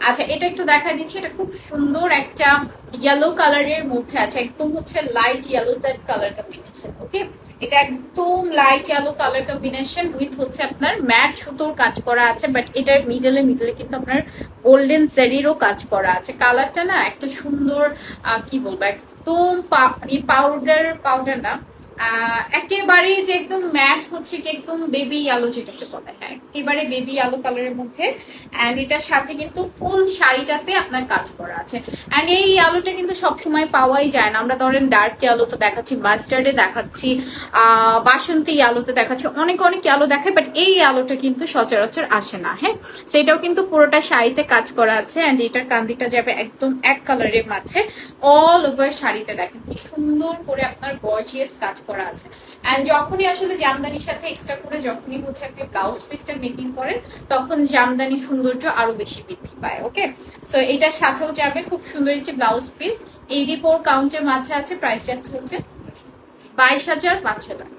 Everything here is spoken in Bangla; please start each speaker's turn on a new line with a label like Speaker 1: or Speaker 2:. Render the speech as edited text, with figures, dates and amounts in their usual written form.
Speaker 1: আচ্ছা এটা একটু দেখাই দিচ্ছি, এটা খুব সুন্দর একটা ইয়েলো কালারের মধ্যে আছে, একদম হচ্ছে light yellow type colour combination. Okay, এটা একদম light yellow colour combination with হচ্ছে আপনার ম্যাট সুতোর কাজ করা আছে, বাট এটার মিডলে কিন্তু আপনার গোল্ডেন জেরিরও কাজ করা আছে। কালারটা না একটা সুন্দর কি বলবো, একদম পাউডার না, একেবারে যে একদম ম্যাট হচ্ছে কি একদম বেবি আলো যেটাকে বলে, হ্যাঁ একেবারে বেবি আলো কালারের মধ্যে। এন্ড এটার সাথে কিন্তু ফুল শাড়িটাতে আপনার কাজ করা আছে। এন্ড এই আলোটা কিন্তু সবসময় পাওয়াই যায় না। আমরা ধরেন ডার্ক আলোতে দেখাচ্ছি, মাস্টার্ডে দেখাচ্ছি, বাসন্তী আলোতে দেখাচ্ছি, অনেক আলো দেখায়, বাট এই আলোটা কিন্তু সচরাচর আসে না। হ্যাঁ, সেটাও কিন্তু পুরোটা শাড়িতে কাজ করা আছে। এন্ড এটার কান্দিটা যাবে একদম এক কালারের মাঝে, অল ওভার শাড়িতে দেখেন কি সুন্দর করে আপনার গর্জিয়াস কাজ করা আছে। এন্ড যখনই আসলে জামদানির সাথে এক্সট্রা করে যখনই হচ্ছে আপনি ব্লাউজ পিসটা মেকিং করেন, তখন জামদানি সৌন্দর্য আরো বেশি বৃদ্ধি পায়। ওকে, সো এটার সাথেও যাবে খুব সুন্দর একটি ব্লাউজ পিস, 84 কাউন্টের মাঝে আছে, প্রাইস যাচ্ছে হচ্ছে 22,500 টাকা।